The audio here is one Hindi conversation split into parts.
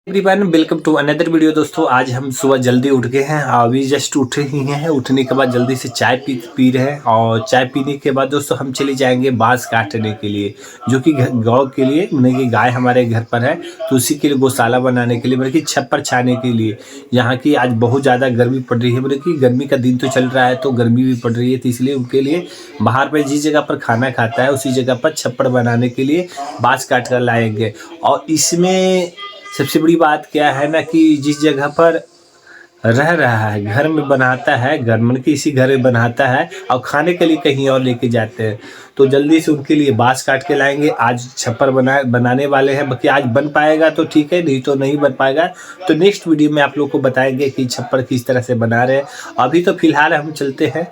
Everyone welcome to another video. दोस्तों आज हम सुबह जल्दी उठ गए हैं, अभी जस्ट उठे ही हैं। उठने के बाद जल्दी से चाय पी रहे हैं और चाय पीने के बाद दोस्तों हम चले जाएंगे बांस काटने के लिए, जो कि गौ के लिए, मतलब कि गाय हमारे घर पर है तो उसी के लिए गौशाला बनाने के लिए, मतलब कि छप्पर छाने के लिए। यहाँ की आज बहुत ज़्यादा गर्मी पड़ रही है, मतलब कि गर्मी का दिन तो चल रहा है तो गर्मी भी पड़ रही है, तो इसलिए उनके लिए बाहर पर जिस जगह पर खाना खाता है उसी जगह पर छप्पर बनाने के लिए बांस काट कर लाएंगे। और इसमें सबसे बड़ी बात क्या है ना कि जिस जगह पर रह रहा है, घर में बनाता है, घर मन के इसी घर में बनाता है और खाने के लिए कहीं और लेके जाते हैं, तो जल्दी से उनके लिए बांस काट के लाएंगे। आज छप्पर बनाने वाले हैं, बाकी आज बन पाएगा तो ठीक है, नहीं तो नहीं बन पाएगा तो नेक्स्ट वीडियो में आप लोग को बताएंगे कि छप्पर किस तरह से बना रहे हैं। अभी तो फिलहाल हम चलते हैं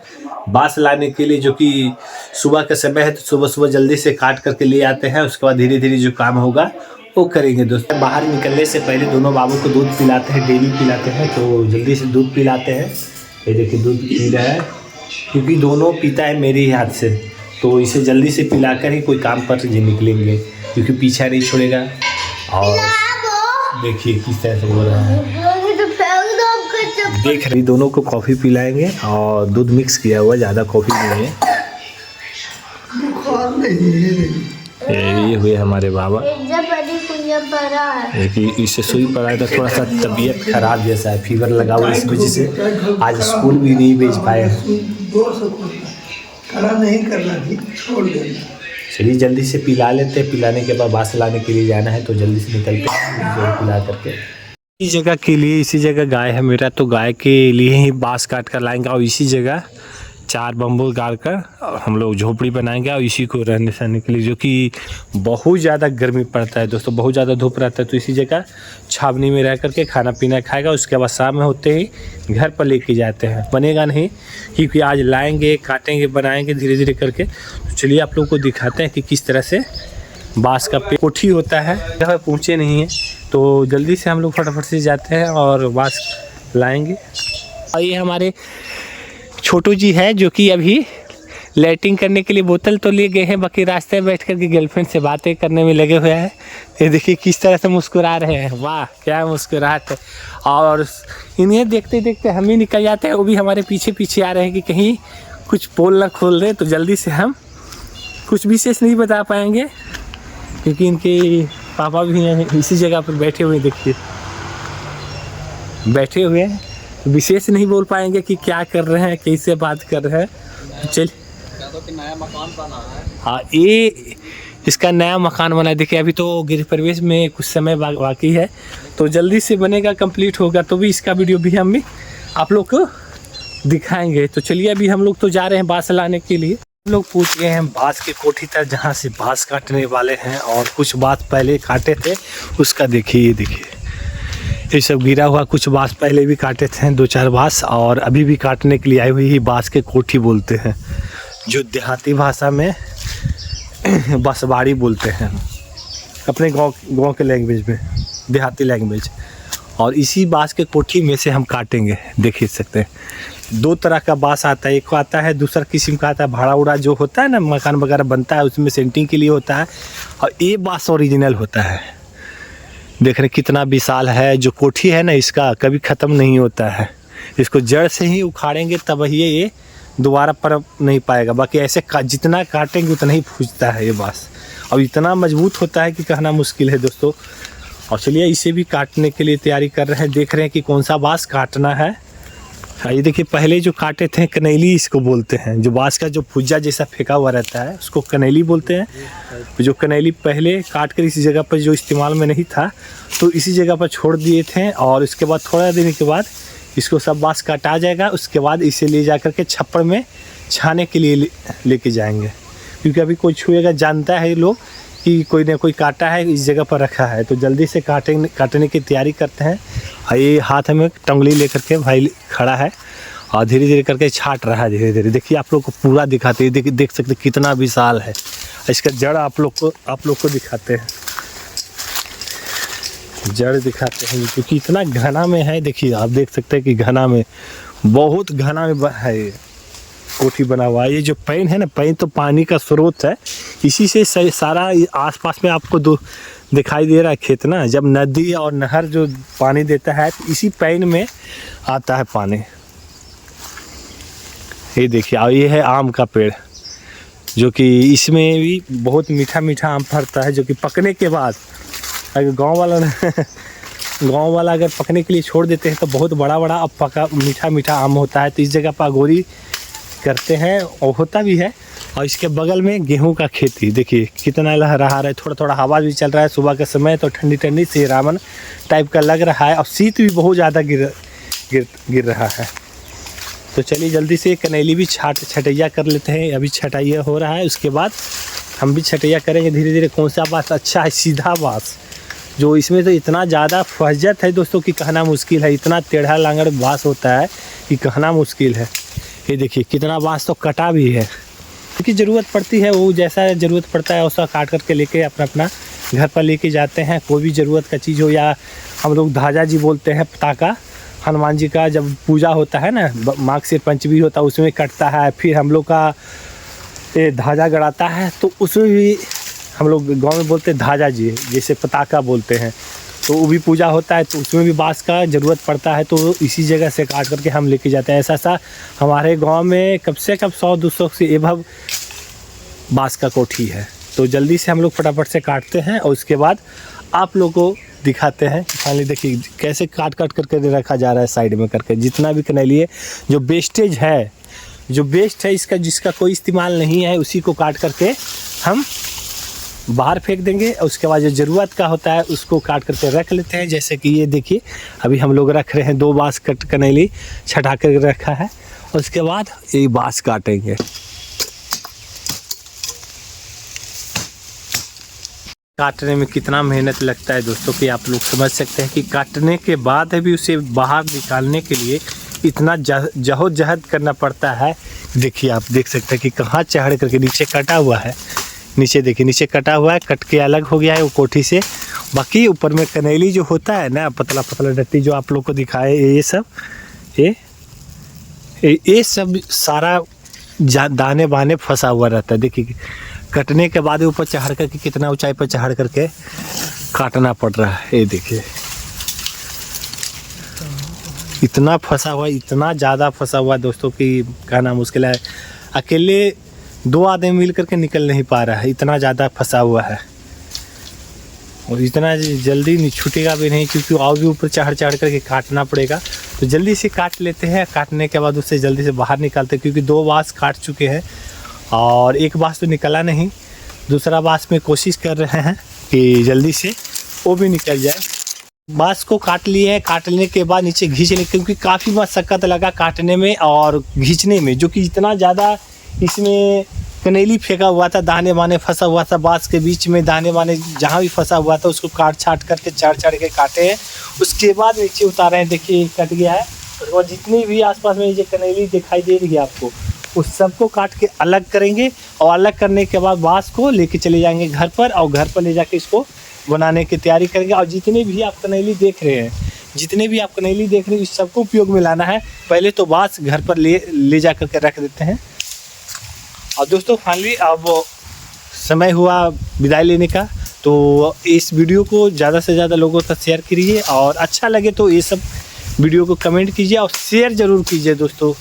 बांस लाने के लिए, जो कि सुबह का समय है, तो सुबह सुबह जल्दी से काट करके ले आते हैं। उसके बाद धीरे धीरे जो काम होगा वो करेंगे। दोस्तों बाहर निकलने से पहले दोनों बाबू को दूध पिलाते हैं, डेली पिलाते हैं, तो जल्दी से दूध पिलाते हैं। ये देखिए दूध पी रहा है, क्योंकि दोनों पीता है मेरे ही हाथ से, तो इसे जल्दी से पिलाकर ही कोई काम पर निकलेंगे, क्योंकि पीछा नहीं छोड़ेगा। और देखिए किस तरह से हो रहा है, देख रहे दोनों को कॉफ़ी पिलाएंगे और दूध मिक्स किया हुआ, ज़्यादा कॉफ़ी नहीं है। ये हुए हमारे बाबा, इससे सुई पड़ा है तो थोड़ा सा तबीयत खराब जैसा है, फीवर लगा हुआ, इस वजह से आज स्कूल भी नहीं भेज पाए। चलिए जल्दी से पिला लेते हैं, पिलाने के बाद बांस लाने के लिए जाना है तो जल्दी से निकलते हैं पिला करके। इसी जगह के लिए, इसी जगह गाय है मेरा, तो गाय के लिए ही बांस काट कर लाएंगे और इसी जगह 4 बम्बू गाड़ कर हम लोग झोपड़ी बनाएंगे और इसी को रहने सहने के लिए, जो कि बहुत ज़्यादा गर्मी पड़ता है दोस्तों, बहुत ज़्यादा धूप रहता है, तो इसी जगह छावनी में रह करके खाना पीना खाएगा। उसके बाद शाम में होते ही घर पर लेके जाते हैं, बनेगा नहीं, क्योंकि आज लाएंगे, काटेंगे, बनाएंगे धीरे धीरे करके। तो चलिए आप लोगों को दिखाते हैं कि किस तरह से बाँस का कोठी होता है। जहाँ पहुँचे नहीं हैं तो जल्दी से हम लोग फटाफट से जाते हैं और बाँस लाएँगे। और ये हमारे छोटू जी है, जो कि अभी लैट्रिन करने के लिए बोतल तो ले गए हैं, बाकी रास्ते में बैठ कर के गर्लफ्रेंड से बातें करने में लगे हुए हैं। ये देखिए किस तरह से मुस्कुरा रहे हैं, वाह क्या मुस्कुराहट है। और इन्हें देखते देखते हम ही निकल जाते हैं, वो भी हमारे पीछे पीछे आ रहे हैं कि कहीं कुछ पोल ना खोल दे। तो जल्दी से हम कुछ विशेष नहीं बता पाएंगे, क्योंकि इनके पापा भी हैं इसी जगह पर बैठे हुए, देखिए बैठे हुए हैं, विशेष नहीं बोल पाएंगे कि क्या कर रहे हैं, कैसे बात कर रहे हैं। चल नया मकान बना है, हाँ ये इसका नया मकान बना है। देखिए अभी तो गृह प्रवेश में कुछ समय बाकी है, तो जल्दी से बनेगा, कंप्लीट होगा तो भी इसका वीडियो भी हम भी आप लोग को दिखाएंगे। तो चलिए अभी हम लोग तो जा रहे हैं बांस लाने के लिए। हम लोग पूछ गए हैं बांस की कोठी तक, जहाँ से बांस काटने वाले हैं, और कुछ बांस पहले काटे थे उसका देखिए, ये देखिए ये सब गिरा हुआ, कुछ बांस पहले भी काटे थे 2-4 बांस, और अभी भी काटने के लिए आई हुई ही बांस के कोठी बोलते हैं, जो देहाती भाषा में बसवाड़ी बोलते हैं, अपने गांव के लैंग्वेज में, देहाती लैंग्वेज। और इसी बांस के कोठी में से हम काटेंगे, देख सकते हैं। 2 तरह का बांस आता है, एक आता है दूसरा किस्म का आता है, भाड़ा उड़ा जो होता है ना, मकान वगैरह बनता है उसमें सेंटिंग के लिए होता है, और ये बांस ओरिजिनल होता है। देख रहे कितना विशाल है, जो कोठी है ना इसका कभी ख़त्म नहीं होता है, इसको जड़ से ही उखाड़ेंगे तब ये दोबारा पनप नहीं पाएगा, बाकी ऐसे जितना काटेंगे उतना ही फूटता है ये बांस, और इतना मजबूत होता है कि कहना मुश्किल है दोस्तों। और चलिए इसे भी काटने के लिए तैयारी कर रहे हैं, देख रहे हैं कि कौन सा बांस काटना है। ये देखिए पहले जो काटे थे कनैली इसको बोलते हैं, जो बांस का जो फुज्जा जैसा फेंका हुआ रहता है उसको कनैली बोलते हैं। जो कनैली पहले काट कर इसी जगह पर जो इस्तेमाल में नहीं था तो इसी जगह पर छोड़ दिए थे, और उसके बाद थोड़ा दिन के बाद इसको सब बांस काटा जाएगा। उसके बाद इसे ले जा कर के छप्पर में छाने के लिए लेके जाएंगे, क्योंकि अभी कोई छुएगा जानता है लोग कि कोई ना कोई काटा है, इस जगह पर रखा है, तो जल्दी से काटने की तैयारी करते हैं। और ये हाथ में टंगली लेकर के भाई खड़ा है और धीरे धीरे करके छाट रहा है, धीरे धीरे। देखिए आप लोग को पूरा दिखाते हैं, देख सकते कितना विशाल है। इसका जड़ आप लोग को दिखाते हैं, जड़ दिखाते हैं, क्योंकि इतना घना में है। देखिए आप देख सकते हैं कि घना में, बहुत घना में है ये। कोठी बना हुआ है। ये जो पैन है ना, पैन तो पानी का स्रोत है, इसी से सारा आसपास में आपको दिखाई दे रहा है खेत ना। जब नदी और नहर जो पानी देता है तो इसी पैन में आता है पानी। ये देखिए, और ये है आम का पेड़, जो कि इसमें भी बहुत मीठा मीठा आम फरता है, जो कि पकने के बाद अगर गांव वाला अगर पकने के लिए छोड़ देते हैं तो बहुत बड़ा बड़ा अब पका मीठा मीठा आम होता है। तो इस जगह पर अगोरी करते हैं और होता भी है। और इसके बगल में गेहूं का खेती देखिए कितना लहरा रहा है, थोड़ा थोड़ा हवा भी चल रहा है। सुबह के समय तो ठंडी ठंडी से रामन टाइप का लग रहा है, और शीत भी बहुत ज़्यादा गिर रहा है। तो चलिए जल्दी से कनैली भी छटैया कर लेते हैं। अभी छटैया हो रहा है, उसके बाद हम भी छटैया करेंगे धीरे धीरे। कौन सा बाँस अच्छा है, सीधा बाँस, जो इसमें तो इतना ज़्यादा फजत है दोस्तों कि कहना मुश्किल है। इतना टेढ़ा लांगड़ बाँस होता है कि कहना मुश्किल है। ये देखिए कितना बाँस तो कटा भी है, क्योंकि ज़रूरत पड़ती है, वो जैसा ज़रूरत पड़ता है वैसा काट करके लेके अपना घर पर लेके जाते हैं। कोई भी ज़रूरत का चीज़ हो, या हम लोग धाजा जी बोलते हैं पताका, हनुमान जी का जब पूजा होता है ना, माघ पंचमी होता है, उसमें कटता है। फिर हम लोग का ये धाजा गड़ाता है, तो उसमें भी हम लोग गांव में बोलते हैं धाजा जी, जैसे पताका बोलते हैं। तो वो भी पूजा होता है, तो उसमें भी बाँस का ज़रूरत पड़ता है, तो इसी जगह से काट करके हम लेके जाते हैं। ऐसा हमारे गांव में कम से कम 100-200 से एभव बाँस का कोठी है। तो जल्दी से हम लोग फटाफट से काटते हैं, और उसके बाद आप लोगों को दिखाते हैं। फाइनली देखिए कैसे काट करके रखा जा रहा है साइड में करके। जितना भी कनैली है, जो वेस्टेज है, जो वेस्ट है इसका, जिसका कोई इस्तेमाल नहीं है, उसी को काट करके हम बाहर फेंक देंगे। और उसके बाद जो ज़रूरत का होता है उसको काट करके रख लेते हैं। जैसे कि ये देखिए अभी हम लोग रख रहे हैं 2 बाँस कनैली छटा कर रखा है, और उसके बाद ये बाँस काटेंगे। काटने में कितना मेहनत लगता है दोस्तों कि आप लोग समझ सकते हैं कि काटने के बाद भी उसे बाहर निकालने के लिए इतना जहद करना पड़ता है। देखिए आप देख सकते हैं कि कहाँ चढ़ करके नीचे कटा हुआ है। नीचे देखिए, नीचे कटा हुआ है, कट के अलग हो गया है वो कोठी से। बाकी ऊपर में कनैली जो होता है ना, पतला पतला डट्टी जो आप लोग को दिखाए, ये सब सारा दाने बाने फंसा हुआ रहता है। देखिए कटने के बाद ऊपर चढ़ करके कितना ऊंचाई पर चढ़ करके काटना पड़ रहा है। ये देखिए इतना फंसा हुआ, इतना ज़्यादा फंसा हुआ दोस्तों कि कहना मुश्किल है। अकेले 2 आदमी मिल करके निकल नहीं पा रहा है, इतना ज़्यादा फंसा हुआ है। और इतना जल्दी नहीं छूटेगा भी नहीं, क्योंकि और भी ऊपर चढ़ करके काटना पड़ेगा। तो जल्दी से काट लेते हैं। काटने के बाद उससे जल्दी से बाहर निकालते हैं, क्योंकि 2 बाँस काट चुके हैं और 1 बाँस तो निकला नहीं। दूसरा बाँस में कोशिश कर रहे हैं कि जल्दी से वो भी निकल जाए। बाँस को काट लिए हैं, काटने के बाद नीचे खींच लें, क्योंकि काफ़ी मशक्क़त लगा काटने में और खींचने में, जो कि इतना ज़्यादा इसमें कनैली फेंका हुआ था, दाने बाने फंसा हुआ था बाँस के बीच में। दाने बाने जहाँ भी फंसा हुआ था उसको काट छाट करके चढ़ के काटे हैं। उसके बाद नीचे उतारे हैं। देखिए कट गया है, और जितनी भी आसपास में ये कनैली दिखाई दे रही है आपको, उस सबको काट के अलग करेंगे। और अलग करने के बाद बाँस को लेके चले जाएंगे घर पर, और घर पर ले जाके इसको बनाने की तैयारी करेंगे। और जितने भी आप कनैली देख रहे हैं, इस सबको उपयोग में लाना है। पहले तो बाँस घर पर ले जा करके रख देते हैं। और दोस्तों फाइनली अब समय हुआ विदाई लेने का, तो इस वीडियो को ज़्यादा से ज़्यादा लोगों तक शेयर कीजिए, और अच्छा लगे तो ये सब वीडियो को कमेंट कीजिए और शेयर ज़रूर कीजिए दोस्तों।